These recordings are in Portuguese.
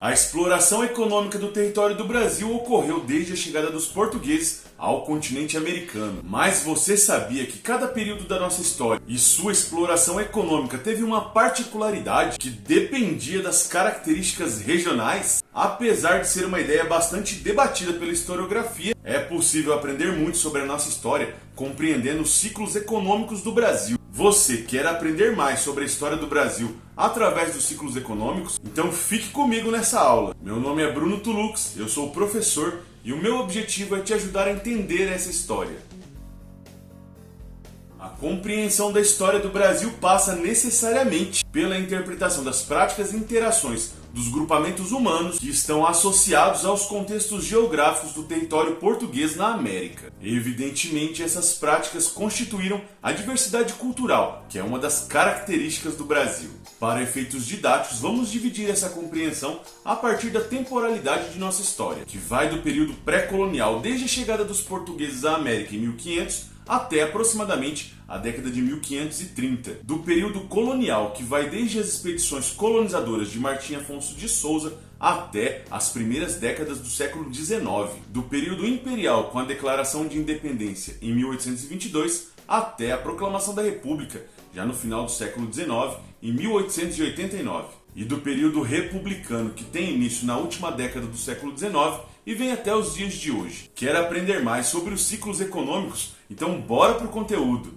A exploração econômica do território do Brasil ocorreu desde a chegada dos portugueses ao continente americano. Mas você sabia que cada período da nossa história e sua exploração econômica teve uma particularidade que dependia das características regionais? Apesar de ser uma ideia bastante debatida pela historiografia, é possível aprender muito sobre a nossa história compreendendo os ciclos econômicos do Brasil. Você quer aprender mais sobre a história do Brasil através dos ciclos econômicos? Então fique comigo nessa aula. Meu nome é Bruno Tulux, eu sou professor e o meu objetivo é te ajudar a entender essa história. A compreensão da história do Brasil passa necessariamente pela interpretação das práticas e interações dos grupamentos humanos que estão associados aos contextos geográficos do território português na América. Evidentemente, essas práticas constituíram a diversidade cultural, que é uma das características do Brasil. Para efeitos didáticos, vamos dividir essa compreensão a partir da temporalidade de nossa história, que vai do período pré-colonial, desde a chegada dos portugueses à América em 1500, até aproximadamente a década de 1530, do período colonial, que vai desde as expedições colonizadoras de Martim Afonso de Souza até as primeiras décadas do século XIX, do período imperial, com a Declaração de Independência em 1822, até a Proclamação da República, já no final do século XIX, em 1889, e do período republicano, que tem início na última década do século XIX e vem até os dias de hoje. Quer aprender mais sobre os ciclos econômicos? Então bora pro conteúdo!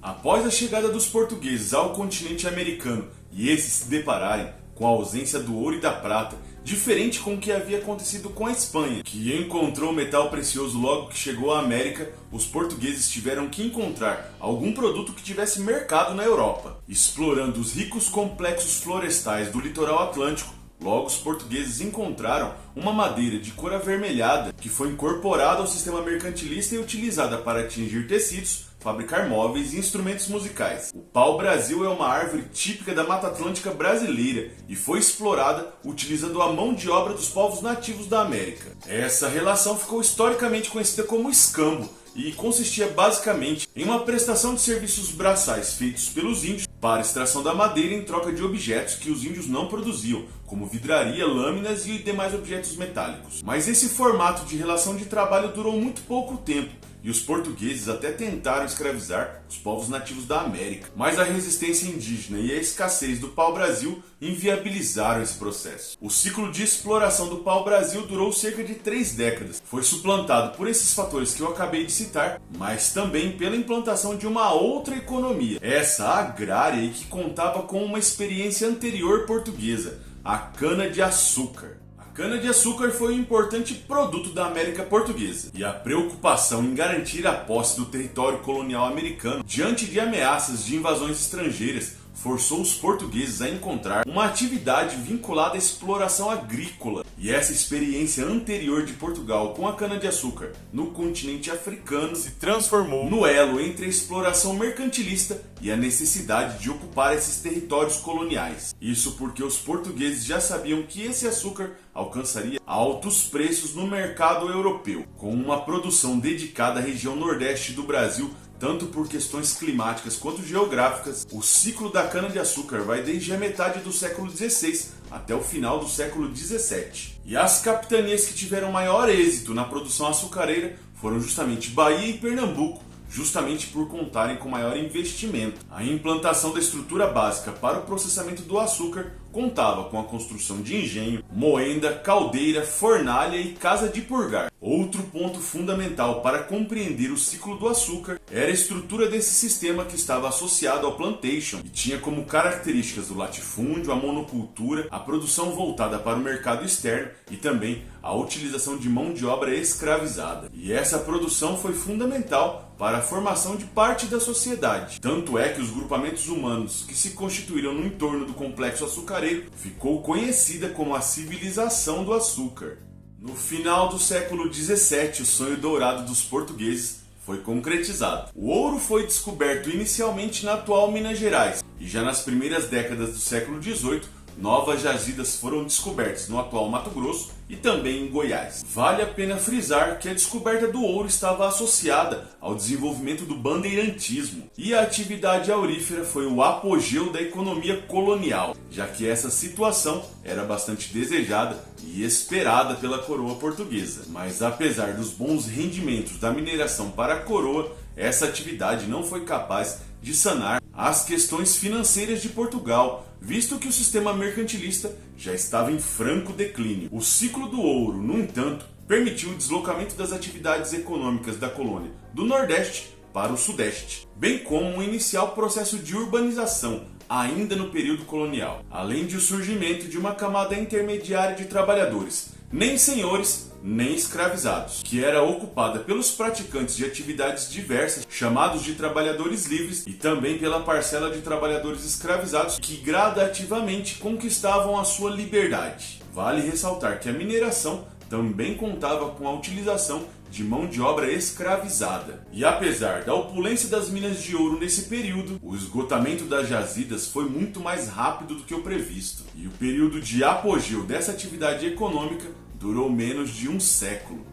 Após a chegada dos portugueses ao continente americano e esses se depararem com a ausência do ouro e da prata, diferente com o que havia acontecido com a Espanha, que encontrou metal precioso logo que chegou à América, os portugueses tiveram que encontrar algum produto que tivesse mercado na Europa. Explorando os ricos complexos florestais do litoral atlântico, logo os portugueses encontraram uma madeira de cor avermelhada que foi incorporada ao sistema mercantilista e utilizada para tingir tecidos, fabricar móveis e instrumentos musicais. O pau-brasil é uma árvore típica da Mata Atlântica brasileira e foi explorada utilizando a mão de obra dos povos nativos da América. Essa relação ficou historicamente conhecida como escambo e consistia basicamente em uma prestação de serviços braçais feitos pelos índios para a extração da madeira em troca de objetos que os índios não produziam, como vidraria, lâminas e demais objetos metálicos. Mas esse formato de relação de trabalho durou muito pouco tempo, e os portugueses até tentaram escravizar os povos nativos da América. Mas a resistência indígena e a escassez do pau-brasil inviabilizaram esse processo. O ciclo de exploração do pau-brasil durou cerca de 3 décadas. Foi suplantado por esses fatores que eu acabei de citar, mas também pela implantação de uma outra economia, essa agrária, e que contava com uma experiência anterior portuguesa, a cana-de-açúcar. A cana-de-açúcar foi um importante produto da América Portuguesa, e a preocupação em garantir a posse do território colonial americano diante de ameaças de invasões estrangeiras forçou os portugueses a encontrar uma atividade vinculada à exploração agrícola. E essa experiência anterior de Portugal com a cana-de-açúcar no continente africano se transformou no elo entre a exploração mercantilista e a necessidade de ocupar esses territórios coloniais. Isso porque os portugueses já sabiam que esse açúcar alcançaria altos preços no mercado europeu. Com uma produção dedicada à região nordeste do Brasil, tanto por questões climáticas quanto geográficas, o ciclo da cana-de-açúcar vai desde a metade do século XVI até o final do século XVII. E as capitanias que tiveram maior êxito na produção açucareira foram justamente Bahia e Pernambuco, justamente por contarem com maior investimento. A implantação da estrutura básica para o processamento do açúcar contava com a construção de engenho, moenda, caldeira, fornalha e casa de purgar. Outro ponto fundamental para compreender o ciclo do açúcar era a estrutura desse sistema, que estava associado ao plantation e tinha como características o latifúndio, a monocultura, a produção voltada para o mercado externo e também a utilização de mão de obra escravizada. E essa produção foi fundamental para a formação de parte da sociedade. Tanto é que os grupamentos humanos que se constituíram no entorno do complexo açucareiro ficou conhecida como a civilização do açúcar. No final do século XVII, o sonho dourado dos portugueses foi concretizado. O ouro foi descoberto inicialmente na atual Minas Gerais e já nas primeiras décadas do século XVIII novas jazidas foram descobertas no atual Mato Grosso e também em Goiás. Vale a pena frisar que a descoberta do ouro estava associada ao desenvolvimento do bandeirantismo, e a atividade aurífera foi o apogeu da economia colonial, já que essa situação era bastante desejada e esperada pela coroa portuguesa. Mas apesar dos bons rendimentos da mineração para a coroa, essa atividade não foi capaz de sanar as questões financeiras de Portugal, visto que o sistema mercantilista já estava em franco declínio. O ciclo do ouro, no entanto, permitiu o deslocamento das atividades econômicas da colônia do Nordeste para o Sudeste, bem como um inicial processo de urbanização ainda no período colonial, além de o surgimento de uma camada intermediária de trabalhadores, nem senhores nem escravizados, que era ocupada pelos praticantes de atividades diversas, chamados de trabalhadores livres, e também pela parcela de trabalhadores escravizados que gradativamente conquistavam a sua liberdade. Vale ressaltar que a mineração também contava com a utilização de mão de obra escravizada. E apesar da opulência das minas de ouro nesse período, o esgotamento das jazidas foi muito mais rápido do que o previsto. E o período de apogeu dessa atividade econômica durou menos de um século.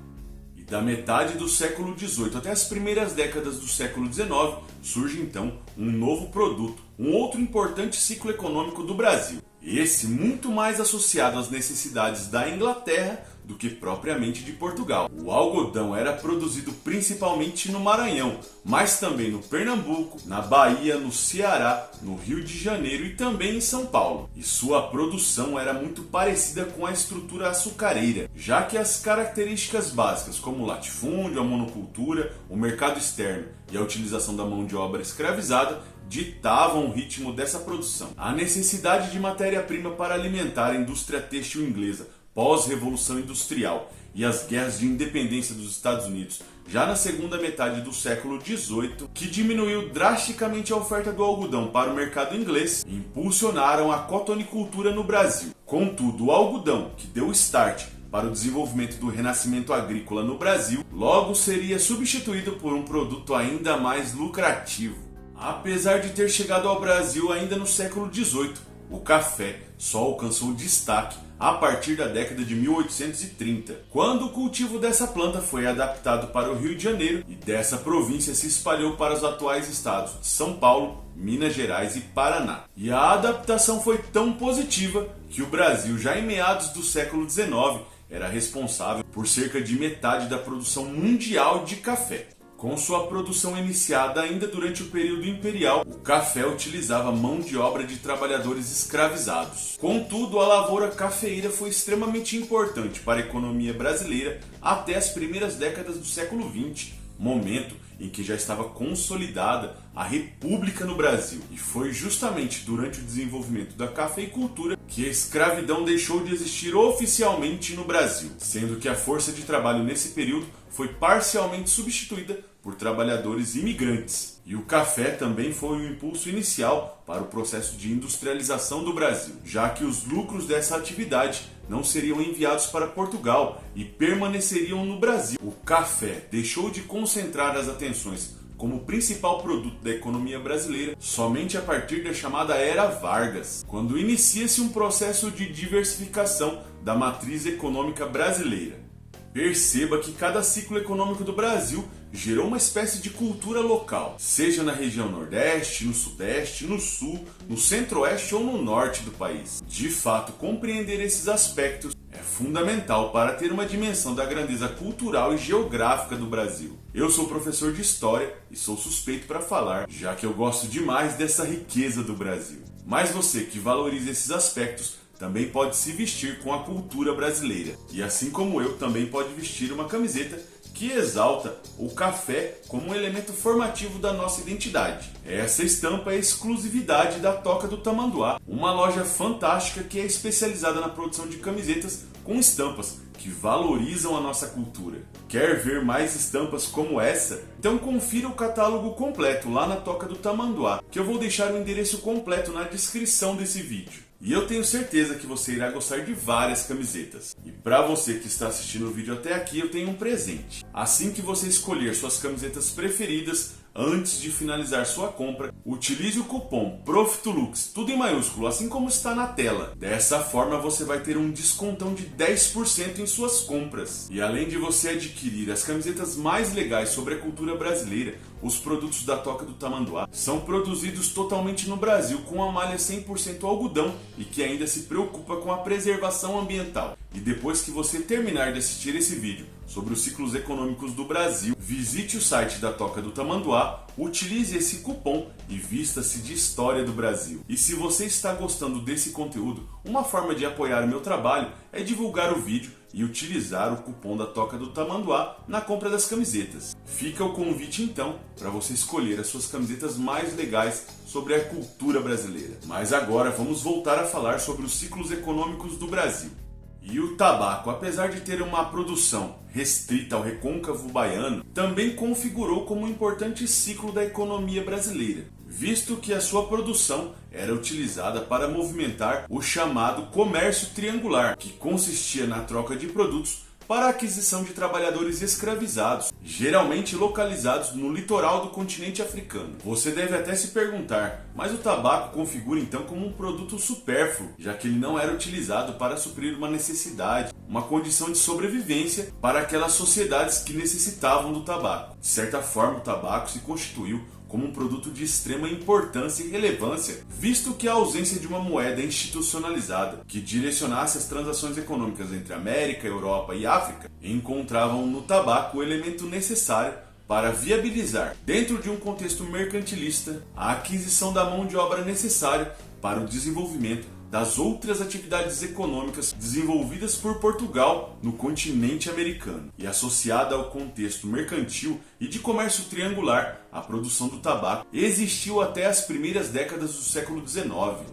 E da metade do século XVIII até as primeiras décadas do século XIX, surge então um novo produto, um outro importante ciclo econômico do Brasil. Esse muito mais associado às necessidades da Inglaterra do que propriamente de Portugal. O algodão era produzido principalmente no Maranhão, mas também no Pernambuco, na Bahia, no Ceará, no Rio de Janeiro e também em São Paulo. E sua produção era muito parecida com a estrutura açucareira, já que as características básicas como o latifúndio, a monocultura, o mercado externo e a utilização da mão de obra escravizada ditavam o ritmo dessa produção. A necessidade de matéria-prima para alimentar a indústria têxtil inglesa pós-revolução industrial e as guerras de independência dos Estados Unidos já na segunda metade do século XVIII, que diminuiu drasticamente a oferta do algodão para o mercado inglês, impulsionaram a cotonicultura no Brasil. Contudo, o algodão, que deu start para o desenvolvimento do renascimento agrícola no Brasil, logo seria substituído por um produto ainda mais lucrativo. Apesar de ter chegado ao Brasil ainda no século XVIII, o café só alcançou destaque a partir da década de 1830, quando o cultivo dessa planta foi adaptado para o Rio de Janeiro e dessa província se espalhou para os atuais estados de São Paulo, Minas Gerais e Paraná. E a adaptação foi tão positiva que o Brasil, já em meados do século XIX, era responsável por cerca de metade da produção mundial de café. Com sua produção iniciada ainda durante o período imperial, o café utilizava mão de obra de trabalhadores escravizados. Contudo, a lavoura cafeeira foi extremamente importante para a economia brasileira até as primeiras décadas do século XX, momento em que já estava consolidada a República no Brasil. E foi justamente durante o desenvolvimento da cafeicultura que a escravidão deixou de existir oficialmente no Brasil, sendo que a força de trabalho nesse período foi parcialmente substituída por trabalhadores imigrantes. E o café também foi o impulso inicial para o processo de industrialização do Brasil, já que os lucros dessa atividade não seriam enviados para Portugal e permaneceriam no Brasil. O café deixou de concentrar as atenções como principal produto da economia brasileira somente a partir da chamada Era Vargas, quando inicia-se um processo de diversificação da matriz econômica brasileira. Perceba que cada ciclo econômico do Brasil gerou uma espécie de cultura local, seja na região Nordeste, no Sudeste, no Sul, no Centro-Oeste ou no Norte do país. De fato, compreender esses aspectos é fundamental para ter uma dimensão da grandeza cultural e geográfica do Brasil. Eu sou professor de História e sou suspeito para falar, já que eu gosto demais dessa riqueza do Brasil. Mas você que valoriza esses aspectos também pode se vestir com a cultura brasileira. E assim como eu, também pode vestir uma camiseta que exalta o café como um elemento formativo da nossa identidade. Essa estampa é a exclusividade da Toca do Tamanduá, uma loja fantástica que é especializada na produção de camisetas com estampas que valorizam a nossa cultura. Quer ver mais estampas como essa? Então confira o catálogo completo lá na Toca do Tamanduá, que eu vou deixar o endereço completo na descrição desse vídeo. E eu tenho certeza que você irá gostar de várias camisetas. E para você que está assistindo o vídeo até aqui, eu tenho um presente. Assim que você escolher suas camisetas preferidas, Antes de finalizar sua compra, utilize o cupom PROFITOLUX, tudo em maiúsculo, assim como está na tela. Dessa forma você vai ter um descontão de 10% em suas compras. E além de você adquirir as camisetas mais legais sobre a cultura brasileira, os produtos da Toca do Tamanduá são produzidos totalmente no Brasil com a malha 100% algodão e que ainda se preocupa com a preservação ambiental. E depois que você terminar de assistir esse vídeo sobre os ciclos econômicos do Brasil, visite o site da Toca do Tamanduá, utilize esse cupom e vista-se de história do Brasil. E se você está gostando desse conteúdo, uma forma de apoiar o meu trabalho é divulgar o vídeo e utilizar o cupom da Toca do Tamanduá na compra das camisetas. Fica o convite então para você escolher as suas camisetas mais legais sobre a cultura brasileira. Mas agora vamos voltar a falar sobre os ciclos econômicos do Brasil. E o tabaco, apesar de ter uma produção restrita ao recôncavo baiano, também configurou como um importante ciclo da economia brasileira, visto que a sua produção era utilizada para movimentar o chamado comércio triangular, que consistia na troca de produtos para a aquisição de trabalhadores escravizados, geralmente localizados no litoral do continente africano. Você deve até se perguntar, mas o tabaco configura então como um produto supérfluo, já que ele não era utilizado para suprir uma necessidade, uma condição de sobrevivência para aquelas sociedades que necessitavam do tabaco. De certa forma, o tabaco se constituiu como um produto de extrema importância e relevância, visto que a ausência de uma moeda institucionalizada que direcionasse as transações econômicas entre América, Europa e África encontravam no tabaco o elemento necessário para viabilizar, dentro de um contexto mercantilista, a aquisição da mão de obra necessária para o desenvolvimento das outras atividades econômicas desenvolvidas por Portugal no continente americano. E associada ao contexto mercantil e de comércio triangular, a produção do tabaco existiu até as primeiras décadas do século XIX,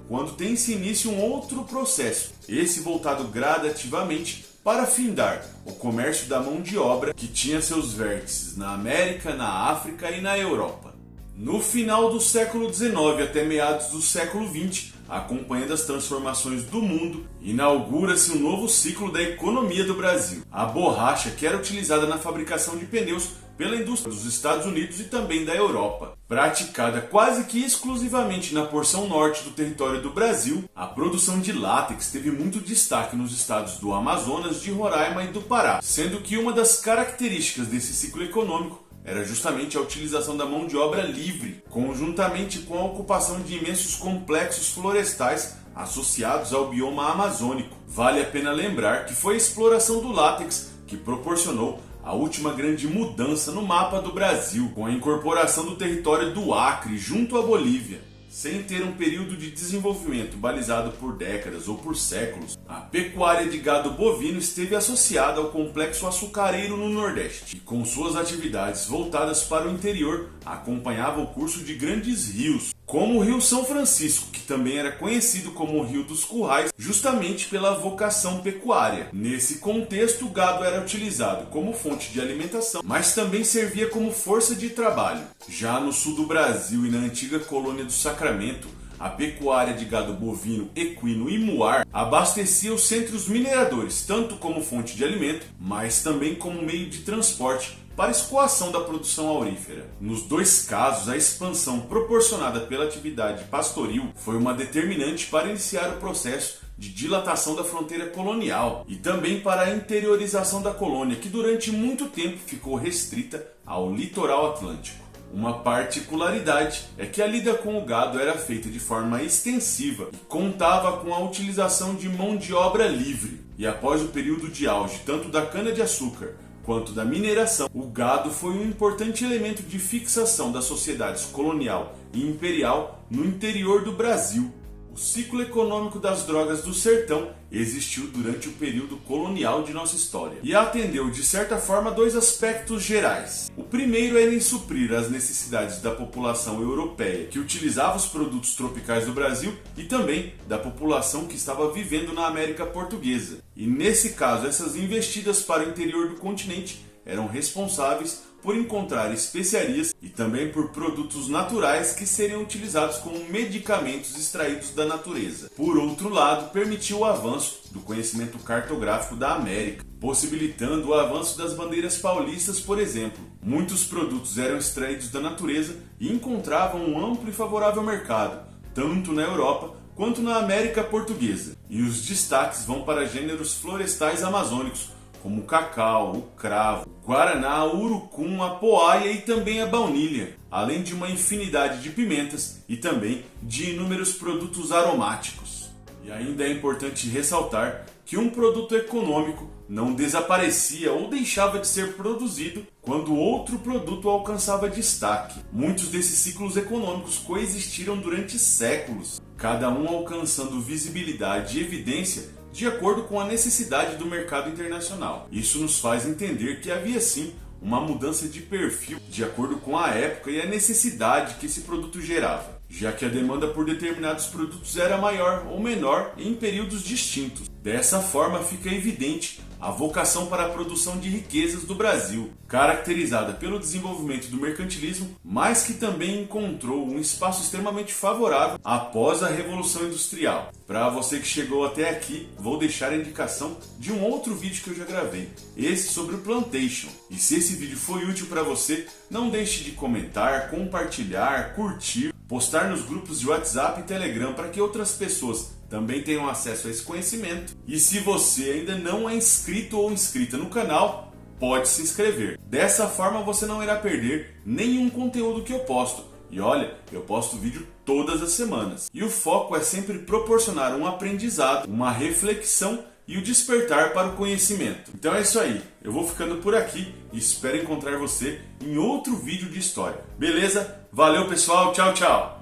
quando tem-se início um outro processo, esse voltado gradativamente para findar o comércio da mão de obra que tinha seus vértices na América, na África e na Europa. No final do século XIX até meados do século XX, acompanhando as transformações do mundo, inaugura-se um novo ciclo da economia do Brasil. A borracha, que era utilizada na fabricação de pneus pela indústria dos Estados Unidos e também da Europa. Praticada quase que exclusivamente na porção norte do território do Brasil, a produção de látex teve muito destaque nos estados do Amazonas, de Roraima e do Pará, sendo que uma das características desse ciclo econômico era justamente a utilização da mão de obra livre, conjuntamente com a ocupação de imensos complexos florestais associados ao bioma amazônico. Vale a pena lembrar que foi a exploração do látex que proporcionou a última grande mudança no mapa do Brasil, com a incorporação do território do Acre junto à Bolívia. Sem ter um período de desenvolvimento balizado por décadas ou por séculos, a pecuária de gado bovino esteve associada ao complexo açucareiro no Nordeste, e com suas atividades voltadas para o interior, acompanhava o curso de grandes rios, como o Rio São Francisco, que também era conhecido como o Rio dos Currais, justamente pela vocação pecuária. Nesse contexto, o gado era utilizado como fonte de alimentação, mas também servia como força de trabalho. Já no sul do Brasil e na antiga colônia do Sacramento, a pecuária de gado bovino, equino e muar abastecia os centros mineradores, tanto como fonte de alimento, mas também como meio de transporte para a escoação da produção aurífera. Nos dois casos, a expansão proporcionada pela atividade pastoril foi uma determinante para iniciar o processo de dilatação da fronteira colonial e também para a interiorização da colônia, que durante muito tempo ficou restrita ao litoral atlântico. Uma particularidade é que a lida com o gado era feita de forma extensiva e contava com a utilização de mão de obra livre. E após o período de auge tanto da cana-de-açúcar quanto da mineração, o gado foi um importante elemento de fixação das sociedades colonial e imperial no interior do Brasil. O ciclo econômico das drogas do sertão existiu durante o período colonial de nossa história e atendeu de certa forma dois aspectos gerais. O primeiro era em suprir as necessidades da população europeia que utilizava os produtos tropicais do Brasil e também da população que estava vivendo na América Portuguesa. E nesse caso, essas investidas para o interior do continente eram responsáveis por encontrar especiarias e também por produtos naturais que seriam utilizados como medicamentos extraídos da natureza. Por outro lado, permitiu o avanço do conhecimento cartográfico da América, possibilitando o avanço das bandeiras paulistas, por exemplo. Muitos produtos eram extraídos da natureza e encontravam um amplo e favorável mercado, tanto na Europa quanto na América Portuguesa. E os destaques vão para gêneros florestais amazônicos, como o cacau, o cravo, o guaraná, o urucum, a poaia e também a baunilha, além de uma infinidade de pimentas e também de inúmeros produtos aromáticos. E ainda é importante ressaltar que um produto econômico não desaparecia ou deixava de ser produzido quando outro produto alcançava destaque. Muitos desses ciclos econômicos coexistiram durante séculos, cada um alcançando visibilidade e evidência de acordo com a necessidade do mercado internacional. Isso nos faz entender que havia sim uma mudança de perfil de acordo com a época e a necessidade que esse produto gerava, já que a demanda por determinados produtos era maior ou menor em períodos distintos. Dessa forma, fica evidente a vocação para a produção de riquezas do Brasil, caracterizada pelo desenvolvimento do mercantilismo, mas que também encontrou um espaço extremamente favorável após a Revolução Industrial. Para você que chegou até aqui, vou deixar a indicação de um outro vídeo que eu já gravei, esse sobre o plantation. E se esse vídeo foi útil para você, não deixe de comentar, compartilhar, curtir, postar nos grupos de WhatsApp e Telegram para que outras pessoas também tenham acesso a esse conhecimento. E se você ainda não é inscrito ou inscrita no canal, pode se inscrever. Dessa forma você não irá perder nenhum conteúdo que eu posto. E olha, eu posto vídeo todas as semanas. E o foco é sempre proporcionar um aprendizado, uma reflexão e o despertar para o conhecimento. Então é isso aí, eu vou ficando por aqui e espero encontrar você em outro vídeo de história. Beleza? Valeu pessoal, tchau, tchau!